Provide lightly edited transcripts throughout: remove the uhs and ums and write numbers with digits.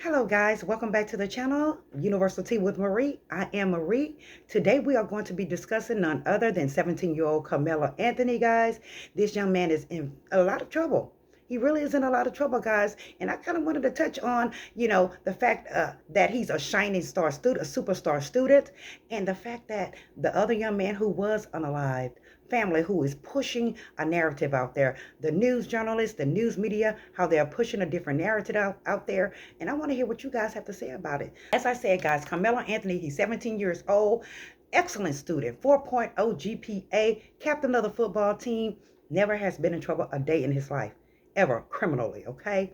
Hello guys, welcome back to the channel, Universal Tea with Marie. I am Marie. Today we are going to be discussing none other than 17-year-old Karmelo Anthony, guys. This young man is in a lot of trouble. He really is in a lot of trouble, guys. And I kind of wanted to touch on, the fact that he's a shining star student, a superstar student, and the fact that the other young man who was unalived, family who is pushing a narrative out there, the news journalists, the news media, how they're pushing a different narrative out there. And I want to hear what you guys have to say about it. As I said, guys, Karmelo Anthony, he's 17 years old, excellent student, 4.0 GPA, captain of the football team, never has been in trouble a day in his life. Ever criminally, okay?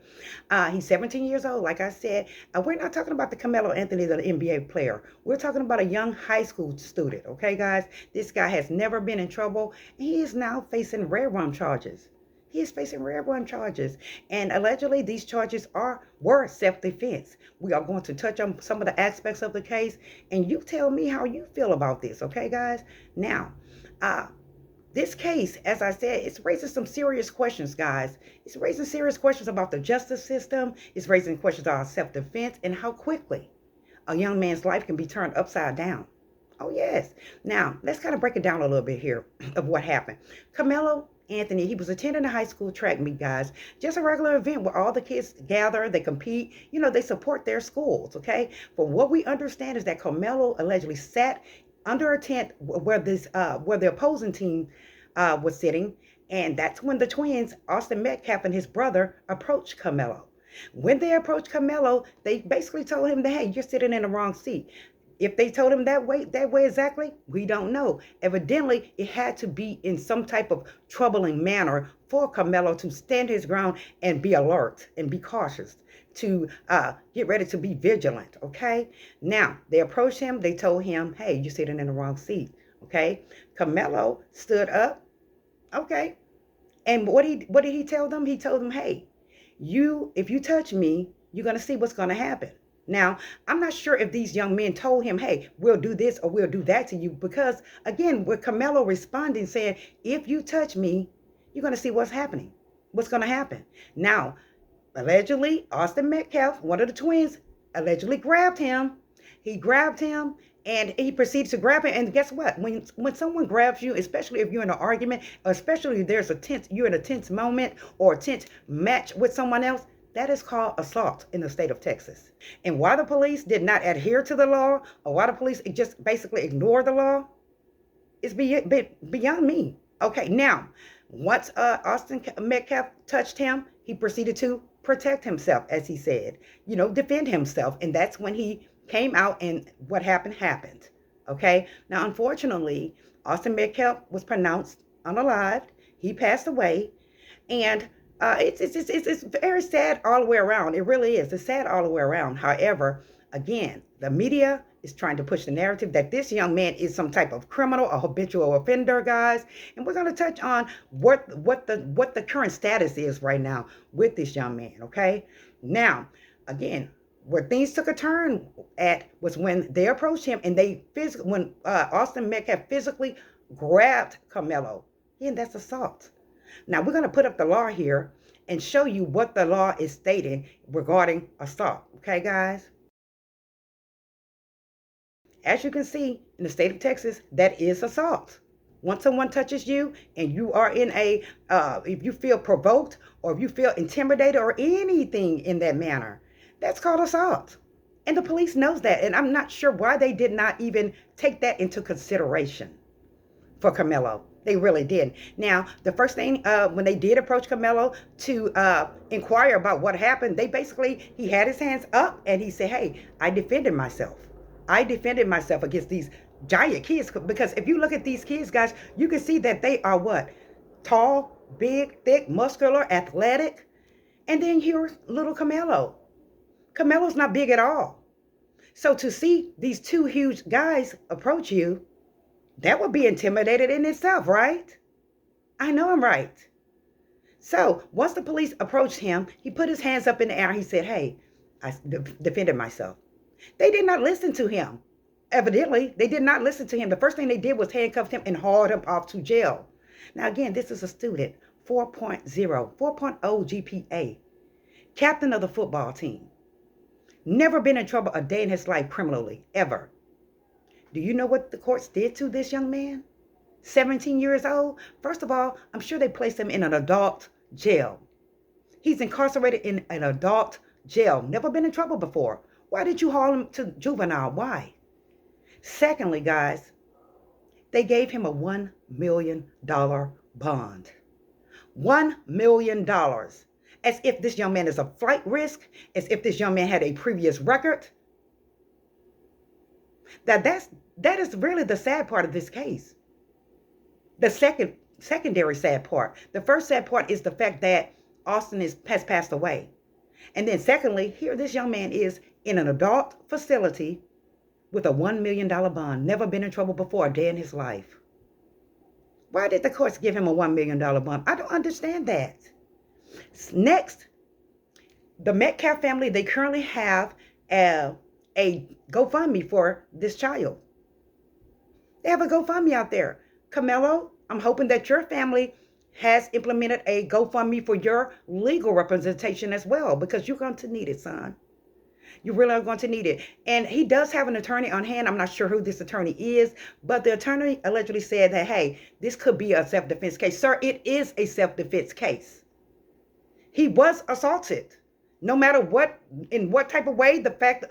He's 17 years old, like I said. We're not talking about the Karmelo Anthony, the NBA player. We're talking about a young high school student, okay, guys? This guy has never been in trouble, and he is now facing rare run charges. He is facing rare run charges, and allegedly these charges were self-defense. We are going to touch on some of the aspects of the case, and you tell me how you feel about this, okay, guys? Now, this case, as I said, it's raising some serious questions, guys. It's raising serious questions about the justice system. It's raising questions about self-defense and how quickly a young man's life can be turned upside down. Oh, yes. Now, let's kind of break it down a little bit here of what happened. Karmelo Anthony, he was attending a high school track meet, guys. Just a regular event where all the kids gather, they compete, they support their schools, okay? But what we understand is that Karmelo allegedly sat under a tent where the opposing team was sitting, and that's when the twins, Austin Metcalf and his brother, approached Karmelo. When they approached Karmelo, they basically told him that, hey, you're sitting in the wrong seat. If they told him that way exactly, we don't know. Evidently, it had to be in some type of troubling manner for Karmelo to stand his ground and be alert and be cautious, to get ready to be vigilant, okay? Now, they approached him. They told him, hey, you're sitting in the wrong seat, okay? Karmelo stood up, okay? And what did he tell them? He told them, hey, if you touch me, you're going to see what's going to happen. Now, I'm not sure if these young men told him, hey, we'll do this or we'll do that to you, because, again, with Karmelo responding, saying, if you touch me, you're going to see what's happening, what's going to happen. Now, allegedly, Austin Metcalf, one of the twins, allegedly grabbed him. He grabbed him and he proceeds to grab him. And guess what? When someone grabs you, especially if you're in an argument, especially if you're in a tense moment or a tense match with someone else, that is called assault in the state of Texas. And why the police did not adhere to the law, or why the police just basically ignore the law, is beyond me. Okay, now, once Austin Metcalf touched him, he proceeded to protect himself, as he said, defend himself. And that's when he came out, and what happened. Okay, now, unfortunately, Austin Metcalf was pronounced unalived. He passed away. And it's very sad all the way around. It really is. It's sad all the way around. However, again, the media is trying to push the narrative that this young man is some type of criminal, a habitual offender, guys. And we're going to touch on what the current status is right now with this young man. Okay. Now, again, where things took a turn at was when they approached him, and when Austin Metcalf physically grabbed Karmelo. And that's assault. Now, we're going to put up the law here and show you what the law is stating regarding assault. Okay, guys? As you can see, in the state of Texas, that is assault. Once someone touches you and you are if you feel provoked or if you feel intimidated or anything in that manner, that's called assault. And the police knows that. And I'm not sure why they did not even take that into consideration for Karmelo. They really did. Now, the first thing, when they did approach Karmelo to inquire about what happened, he had his hands up and he said, hey, I defended myself. I defended myself against these giant kids. Because if you look at these kids, guys, you can see that they are what? Tall, big, thick, muscular, athletic. And then here's little Karmelo. Karmelo's not big at all. So to see these two huge guys approach you, that would be intimidated in itself, right? I know I'm right. So once the police approached him, he put his hands up in the air. He said, hey, I defended myself. They did not listen to him. Evidently, they did not listen to him. The first thing they did was handcuff him and hauled him off to jail. Now, again, this is a student, 4.0 GPA, captain of the football team. Never been in trouble a day in his life criminally, ever. Do you know what the courts did to this young man? 17 years old? First of all, I'm sure they placed him in an adult jail. He's incarcerated in an adult jail. Never been in trouble before. Why did you haul him to juvenile? Why? Secondly, guys, they gave him a $1 million bond. $1 million. As if this young man is a flight risk, as if this young man had a previous record. That is really the sad part of this case. The secondary sad part. The first sad part is the fact that Austin has passed away. And then secondly, here this young man is in an adult facility with a $1 million bond. Never been in trouble before a day in his life. Why did the courts give him a $1 million bond? I don't understand that. Next, the Metcalf family, they currently have a GoFundMe for this child. They have a GoFundMe out there. Karmelo, I'm hoping that your family has implemented a GoFundMe for your legal representation as well, because you're going to need it, son. You really are going to need it. And he does have an attorney on hand. I'm not sure who this attorney is, but the attorney allegedly said that, hey, this could be a self-defense case. Sir, it is a self-defense case. He was assaulted. No matter what, in what type of way, the fact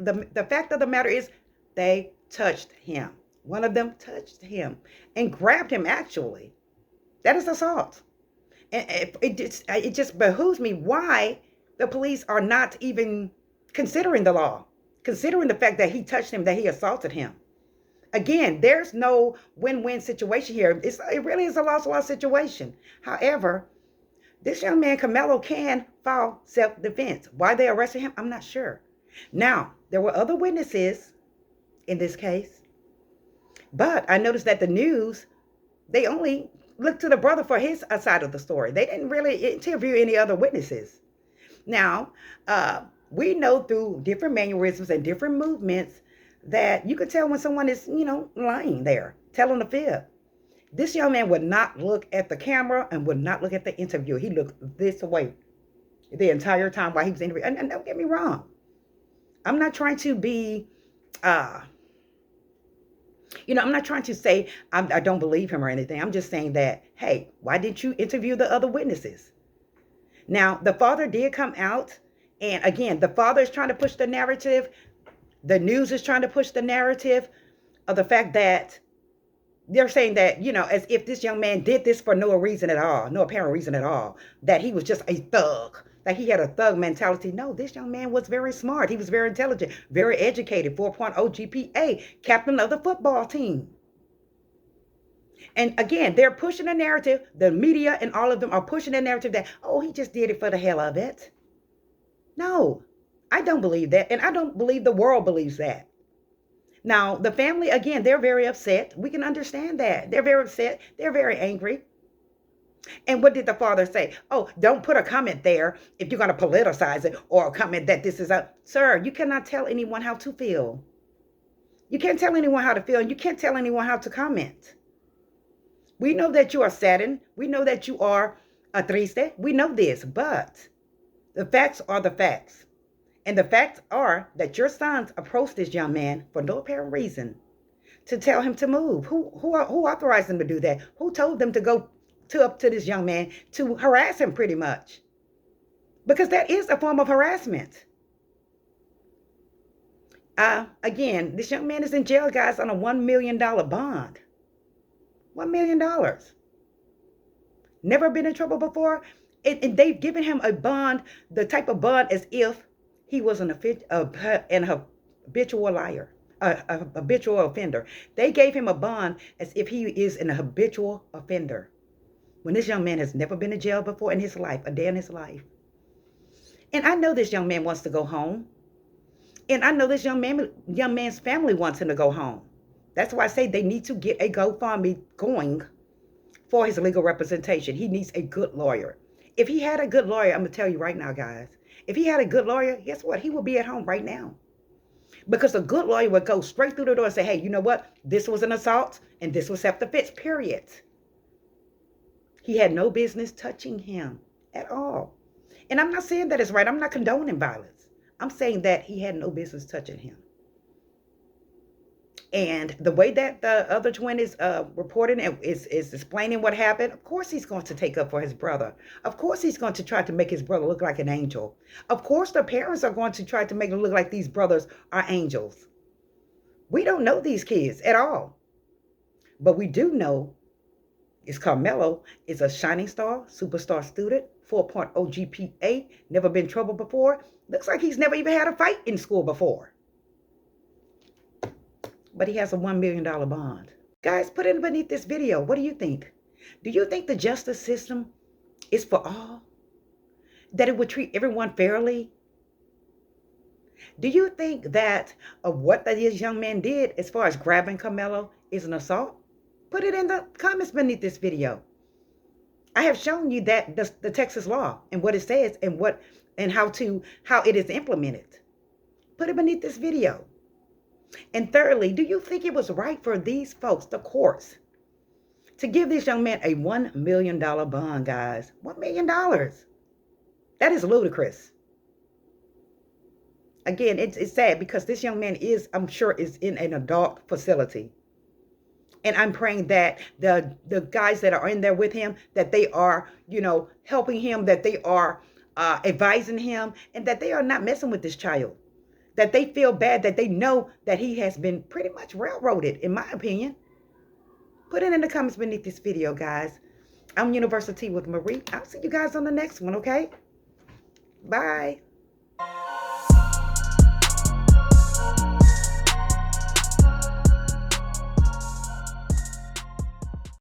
of the matter is they touched him. One of them touched him and grabbed him, actually. That is assault. And it just behooves me why the police are not even considering the law, considering the fact that he touched him, that he assaulted him. Again, there's no win-win situation here. It really is a loss-loss situation. However, this young man, Karmelo, can file self-defense. Why they arrested him, I'm not sure. Now, there were other witnesses in this case, but I noticed that the news, they only looked to the brother for his side of the story. They didn't really interview any other witnesses. Now, we know through different mannerisms and different movements that you could tell when someone is, lying there, telling a fib. This young man would not look at the camera and would not look at the interviewer. He looked this way the entire time while he was interviewing. And don't get me wrong. I'm not trying to be, I'm not trying to say I don't believe him or anything. I'm just saying that, hey, why didn't you interview the other witnesses? Now, the father did come out. And again, the father is trying to push the narrative. The news is trying to push the narrative of the fact that they're saying that, as if this young man did this for no reason at all, no apparent reason at all, that he was just a thug, that he had a thug mentality. No, this young man was very smart. He was very intelligent, very educated, 4.0 GPA, captain of the football team. And again, they're pushing the narrative. The media and all of them are pushing the narrative that, oh, he just did it for the hell of it. No, I don't believe that. And I don't believe the world believes that. Now, the family, again, they're very upset. We can understand that. They're very upset. They're very angry. And what did the father say? Oh, don't put a comment there if you're going to politicize it, or a comment that this is a... Sir, you cannot tell anyone how to feel. You can't tell anyone how to feel, and you can't tell anyone how to comment. We know that you are saddened. We know that you are triste. We know this, but the facts are the facts. And the facts are that your sons approached this young man for no apparent reason to tell him to move. Who authorized them to do that? Who told them to go up to this young man to harass him, pretty much? Because that is a form of harassment. Again, this young man is in jail, guys, on a $1 million bond. $1 million. Never been in trouble before. And they've given him a bond, the type of bond as if he was an habitual liar, a habitual offender. They gave him a bond as if he is an habitual offender, when this young man has never been to jail before in his life, a day in his life. And I know this young man wants to go home. And I know this young man's family wants him to go home. That's why I say they need to get a GoFundMe going for his legal representation. He needs a good lawyer. If he had a good lawyer, I'm going to tell you right now, guys, if he had a good lawyer, guess what? He would be at home right now. Because a good lawyer would go straight through the door and say, hey, you know what? This was an assault and this was self-defense, period. He had no business touching him at all. And I'm not saying that it's right. I'm not condoning violence. I'm saying that he had no business touching him. And the way that the other twin is reporting and is explaining what happened, of course he's going to take up for his brother. Of course he's going to try to make his brother look like an angel. Of course the parents are going to try to make it look like these brothers are angels. We don't know these kids at all. But we do know is Karmelo is a shining star, superstar student, 4.0 GPA, never been in trouble before. Looks like he's never even had a fight in school before. But he has a $1 million bond. Guys, put it beneath this video. What do you think? Do you think the justice system is for all? That it would treat everyone fairly? Do you think that what this young man did as far as grabbing Karmelo is an assault? Put it in the comments beneath this video. I have shown you that the Texas law and what it says and how it is implemented. Put it beneath this video. And thirdly, do you think it was right for these folks, the courts, to give this young man a $1 million bond, guys? $1 million. That is ludicrous. Again, it's sad because this young man I'm sure, is in an adult facility. And I'm praying that the guys that are in there with him, that they are, helping him, that they are advising him, and that they are not messing with this child. That they feel bad, that they know that he has been pretty much railroaded, in my opinion. Put it in the comments beneath this video, guys. I'm University with Marie. I'll see you guys on the next one, okay? Bye.